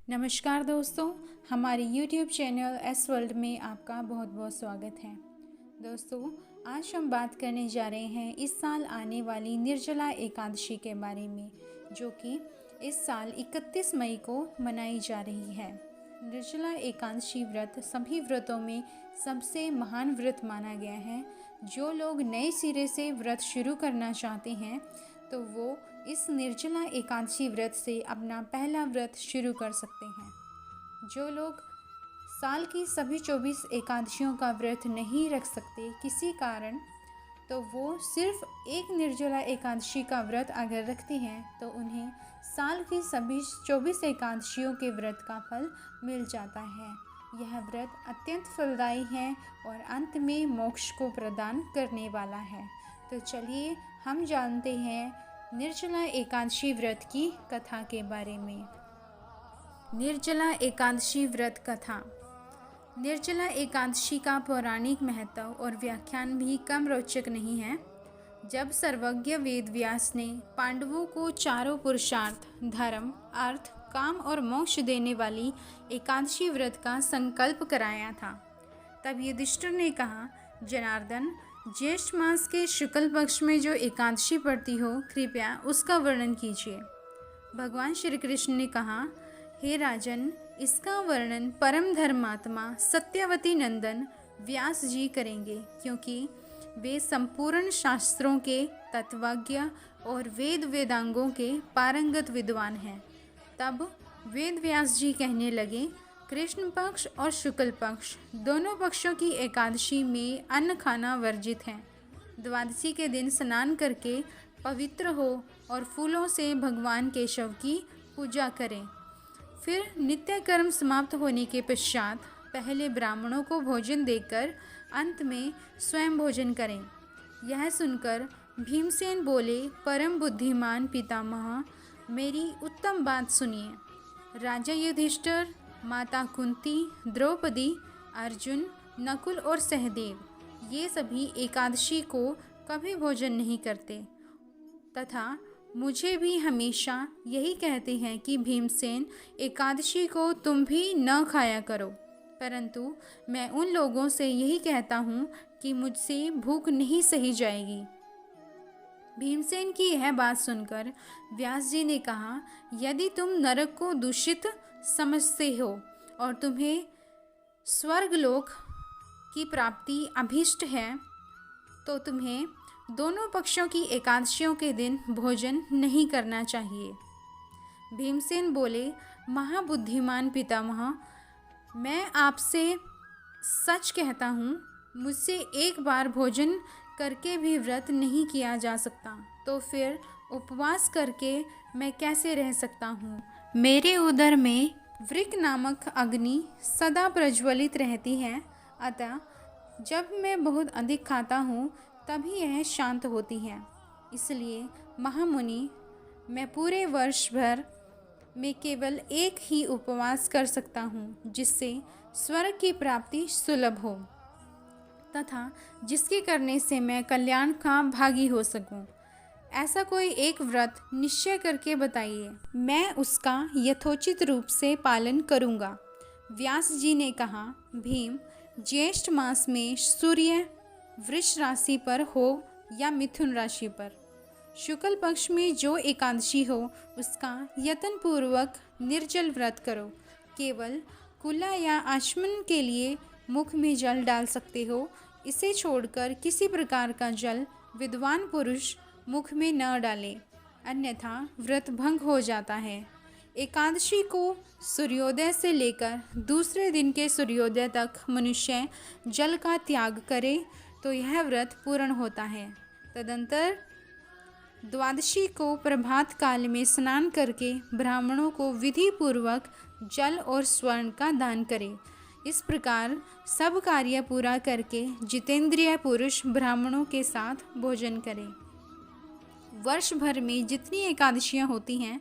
नमस्कार दोस्तों, हमारे YouTube चैनल एस वर्ल्ड में आपका बहुत बहुत स्वागत है। दोस्तों, आज हम बात करने जा रहे हैं इस साल आने वाली निर्जला एकादशी के बारे में, जो कि इस साल 31 मई को मनाई जा रही है। निर्जला एकादशी व्रत सभी व्रतों में सबसे महान व्रत माना गया है। जो लोग नए सिरे से व्रत शुरू करना चाहते हैं तो वो इस निर्जला एकादशी व्रत से अपना पहला व्रत शुरू कर सकते हैं। जो लोग साल की सभी 24 एकादशियों का व्रत नहीं रख सकते किसी कारण, तो वो सिर्फ एक निर्जला एकादशी का व्रत अगर रखते हैं तो उन्हें साल की सभी 24 एकादशियों के व्रत का फल मिल जाता है। यह व्रत अत्यंत फलदायी है और अंत में मोक्ष को प्रदान करने वाला है। तो चलिए हम जानते हैं निर्जला एकादशी व्रत की कथा के बारे में। निर्जला एकादशी व्रत कथा। निर्जला एकादशी का पौराणिक महत्व और व्याख्यान भी कम रोचक नहीं है। जब सर्वज्ञ वेद व्यास ने पांडवों को चारों पुरुषार्थ धर्म, अर्थ, काम और मोक्ष देने वाली एकादशी व्रत का संकल्प कराया था, तब युधिष्ठिर ने कहा, जनार्दन, ज्येष्ठ मास के शुक्ल पक्ष में जो एकादशी पड़ती हो, कृपया उसका वर्णन कीजिए। भगवान श्री कृष्ण ने कहा, हे राजन, इसका वर्णन परम धर्मात्मा सत्यवती नंदन व्यास जी करेंगे, क्योंकि वे संपूर्ण शास्त्रों के तत्वज्ञ और वेद वेदांगों के पारंगत विद्वान हैं। तब वेद व्यास जी कहने लगे, कृष्ण पक्ष और शुक्ल पक्ष दोनों पक्षों की एकादशी में अन्न खाना वर्जित है। द्वादशी के दिन स्नान करके पवित्र हो और फूलों से भगवान केशव की पूजा करें। फिर नित्य कर्म समाप्त होने के पश्चात पहले ब्राह्मणों को भोजन देकर अंत में स्वयं भोजन करें। यह सुनकर भीमसेन बोले, परम बुद्धिमान पितामह, मेरी उत्तम बात सुनिए। राजा युधिष्ठिर, माता कुंती, द्रौपदी, अर्जुन, नकुल और सहदेव ये सभी एकादशी को कभी भोजन नहीं करते तथा मुझे भी हमेशा यही कहते हैं कि भीमसेन, एकादशी को तुम भी न खाया करो। परंतु मैं उन लोगों से यही कहता हूँ कि मुझसे भूख नहीं सही जाएगी। भीमसेन की यह बात सुनकर व्यास जी ने कहा, यदि तुम नरक को दूषित समझते हो और तुम्हें स्वर्गलोक की प्राप्ति अभीष्ट है, तो तुम्हें दोनों पक्षों की एकादशियों के दिन भोजन नहीं करना चाहिए। भीमसेन बोले, महाबुद्धिमान पितामह, मैं आपसे सच कहता हूँ, मुझसे एक बार भोजन करके भी व्रत नहीं किया जा सकता, तो फिर उपवास करके मैं कैसे रह सकता हूँ। मेरे उदर में वृक नामक अग्नि सदा प्रज्वलित रहती है, अतः जब मैं बहुत अधिक खाता हूँ तभी यह शांत होती है। इसलिए महामुनि, मैं पूरे वर्ष भर में केवल एक ही उपवास कर सकता हूँ, जिससे स्वर्ग की प्राप्ति सुलभ हो तथा जिसके करने से मैं कल्याण का भागी हो सकूं। ऐसा कोई एक व्रत निश्चय करके बताइए, मैं उसका यथोचित रूप से पालन करूंगा। व्यास जी ने कहा, भीम, ज्येष्ठ मास में सूर्य वृष राशि पर हो या मिथुन राशि पर, शुक्ल पक्ष में जो एकादशी हो उसका यत्न पूर्वक निर्जल व्रत करो। केवल कुला या आचमन के लिए मुख में जल डाल सकते हो। इसे छोड़कर किसी प्रकार का जल विद्वान पुरुष मुख में न डाले, अन्यथा व्रत भंग हो जाता है। एकादशी को सूर्योदय से लेकर दूसरे दिन के सूर्योदय तक मनुष्य जल का त्याग करे तो यह व्रत पूर्ण होता है। तदंतर द्वादशी को प्रभात काल में स्नान करके ब्राह्मणों को विधि पूर्वक जल और स्वर्ण का दान करे। इस प्रकार सब कार्य पूरा करके जितेंद्रिय पुरुष ब्राह्मणों के साथ भोजन करे। वर्ष भर में जितनी एकादशियां होती हैं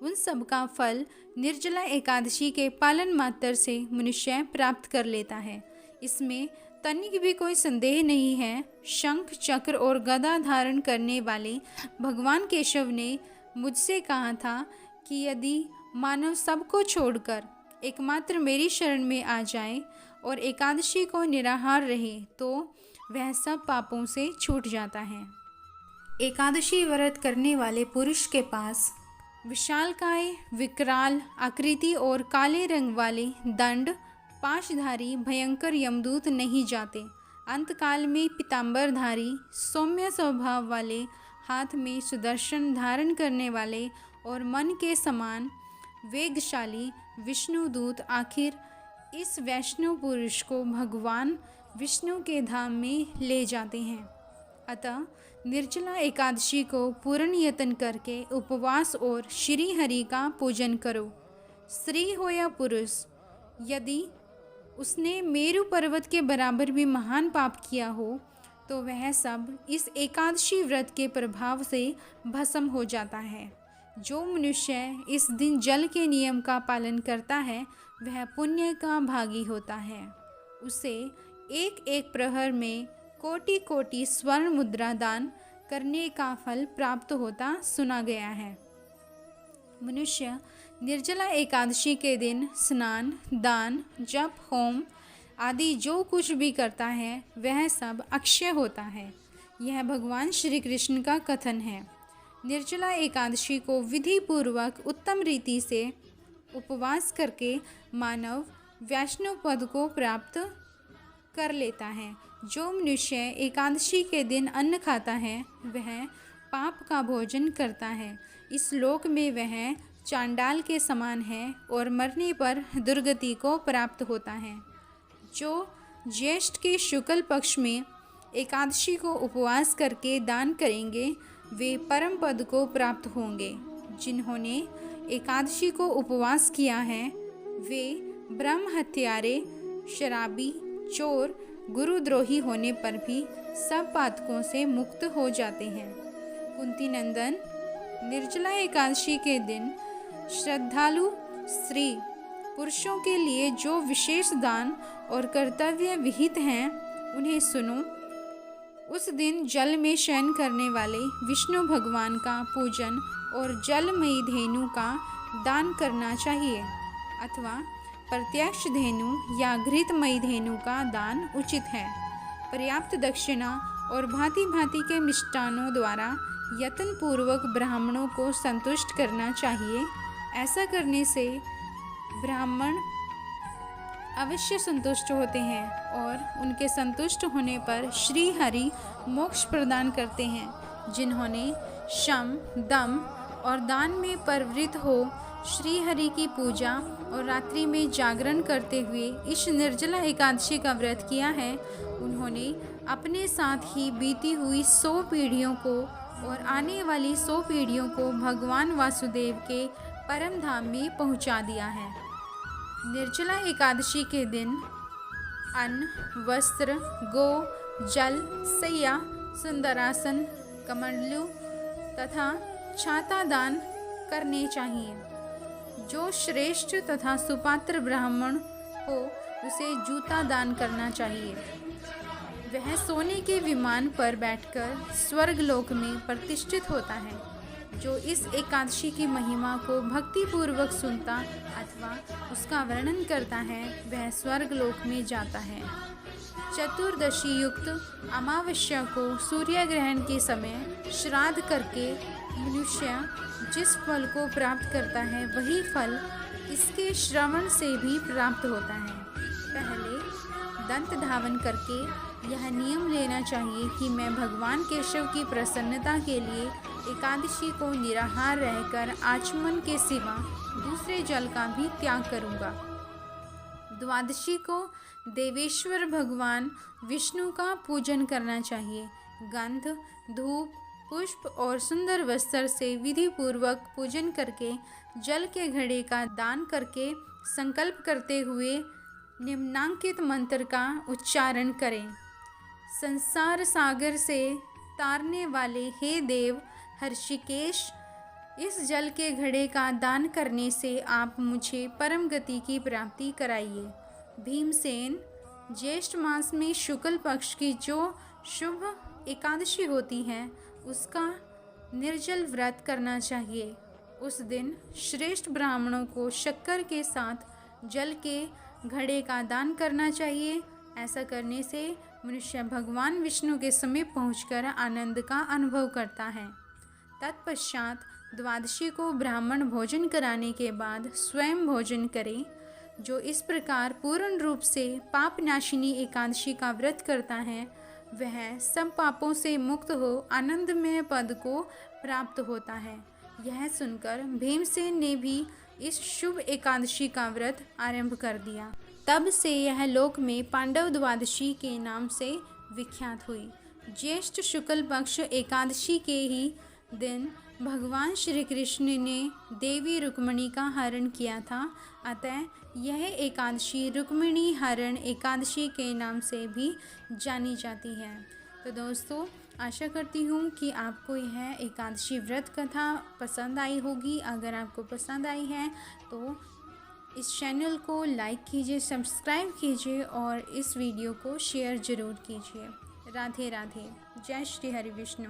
उन सब का फल निर्जला एकादशी के पालन मात्र से मनुष्य प्राप्त कर लेता है। इसमें तनिक भी कोई संदेह नहीं है। शंख, चक्र और गदा धारण करने वाले भगवान केशव ने मुझसे कहा था कि यदि मानव सबको छोड़कर एकमात्र मेरी शरण में आ जाए और एकादशी को निराहार रहे तो वह सब पापों से छूट जाता है। एकादशी व्रत करने वाले पुरुष के पास विशालकाय, विकराल आकृति और काले रंग वाले दंड पाशधारी भयंकर यमदूत नहीं जाते। अंतकाल में पीतांबरधारी, सौम्य स्वभाव वाले, हाथ में सुदर्शन धारण करने वाले और मन के समान वेगशाली विष्णुदूत आखिर इस वैष्णव पुरुष को भगवान विष्णु के धाम में ले जाते हैं। अतः निर्जला एकादशी को पूर्ण यत्न करके उपवास और श्री हरि का पूजन करो। स्त्री हो या पुरुष, यदि उसने मेरु पर्वत के बराबर भी महान पाप किया हो तो वह सब इस एकादशी व्रत के प्रभाव से भस्म हो जाता है। जो मनुष्य इस दिन जल के नियम का पालन करता है वह पुण्य का भागी होता है। उसे एक एक प्रहर में कोटि कोटि स्वर्ण मुद्रा दान करने का फल प्राप्त होता सुना गया है। मनुष्य निर्जला एकादशी के दिन स्नान, दान, जप, होम आदि जो कुछ भी करता है वह सब अक्षय होता है। यह भगवान श्री कृष्ण का कथन है। निर्जला एकादशी को विधि पूर्वक उत्तम रीति से उपवास करके मानव वैष्णव पद को प्राप्त कर लेता है। जो मनुष्य एकादशी के दिन अन्न खाता है वह पाप का भोजन करता है। इस लोक में वह चांडाल के समान है और मरने पर दुर्गति को प्राप्त होता है। जो ज्येष्ठ के शुक्ल पक्ष में एकादशी को उपवास करके दान करेंगे वे परम पद को प्राप्त होंगे। जिन्होंने एकादशी को उपवास किया है वे ब्रह्म हत्यारे, शराबी, चोर, गुरुद्रोही होने पर भी सब पातकों से मुक्त हो जाते हैं। कुंती नंदन, निर्जला एकादशी के दिन श्रद्धालु स्त्री पुरुषों के लिए जो विशेष दान और कर्तव्य विहित हैं उन्हें सुनो। उस दिन जल में शयन करने वाले विष्णु भगवान का पूजन और जलमयी धेनु का दान करना चाहिए अथवा प्रत्यक्ष धेनु या घृतमयी धेनु का दान उचित है। पर्याप्त दक्षिणा और भांति भांति के मिष्टानों द्वारा यत्न पूर्वक ब्राह्मणों को संतुष्ट करना चाहिए। ऐसा करने से ब्राह्मण अवश्य संतुष्ट होते हैं और उनके संतुष्ट होने पर श्री हरि मोक्ष प्रदान करते हैं। जिन्होंने शम, दम और दान में प्रवृत्त हो श्री हरि की पूजा और रात्रि में जागरण करते हुए इस निर्जला एकादशी का व्रत किया है उन्होंने अपने साथ ही बीती हुई 100 पीढ़ियों को और आने वाली 100 पीढ़ियों को भगवान वासुदेव के परम धाम में पहुंचा दिया है। निर्जला एकादशी के दिन अन्न, वस्त्र, गो, जल, सैया, सुंदरासन, कमंडलू तथा छाता दान करने चाहिए। जो श्रेष्ठ तथा सुपात्र ब्राह्मण हो उसे जूता दान करना चाहिए। वह सोने के विमान पर बैठकर स्वर्गलोक में प्रतिष्ठित होता है। जो इस एकादशी की महिमा को भक्ति पूर्वक सुनता अथवा उसका वर्णन करता है वह स्वर्गलोक में जाता है। चतुर्दशी युक्त अमावस्या को सूर्य ग्रहण के समय श्राद्ध करके मनुष्य जिस फल को प्राप्त करता है वही फल इसके श्रवण से भी प्राप्त होता है। पहले दंत धावन करके यह नियम लेना चाहिए कि मैं भगवान केशव की प्रसन्नता के लिए एकादशी को निराहार रहकर आचमन के सिवा दूसरे जल का भी त्याग करूँगा। द्वादशी को देवेश्वर भगवान विष्णु का पूजन करना चाहिए। गंध, धूप, पुष्प और सुंदर वस्त्र से विधि पूर्वक पूजन करके जल के घड़े का दान करके संकल्प करते हुए निम्नांकित मंत्र का उच्चारण करें। संसार सागर से तारने वाले हे देव हर्षिकेश, इस जल के घड़े का दान करने से आप मुझे परम गति की प्राप्ति कराइए। भीमसेन, ज्येष्ठ मास में शुक्ल पक्ष की जो शुभ एकादशी होती है उसका निर्जल व्रत करना चाहिए उस दिन श्रेष्ठ ब्राह्मणों को शक्कर के साथ जल के घड़े का दान करना चाहिए। ऐसा करने से मनुष्य भगवान विष्णु के समीप पहुंचकर आनंद का अनुभव करता है। तत्पश्चात द्वादशी को ब्राह्मण भोजन कराने के बाद स्वयं भोजन करें। जो इस प्रकार पूर्ण रूप से पापनाशिनी एकादशी का व्रत करता है वह सब पापों से मुक्त हो आनंदमय पद को प्राप्त होता है। यह सुनकर भीमसेन ने भी इस शुभ एकादशी का व्रत आरंभ कर दिया। तब से यह लोक में पांडव द्वादशी के नाम से विख्यात हुई। ज्येष्ठ शुक्ल पक्ष एकादशी के ही दिन भगवान श्री कृष्ण ने देवी रुक्मिणी का हरण किया था। अतः यह एकादशी रुक्मिणी हरण एकादशी के नाम से भी जानी जाती है। तो दोस्तों, आशा करती हूँ कि आपको यह एकादशी व्रत कथा पसंद आई होगी। अगर आपको पसंद आई है तो इस चैनल को लाइक कीजिए, सब्सक्राइब कीजिए और इस वीडियो को शेयर ज़रूर कीजिए। राधे राधे। जय श्री हरि विष्णु।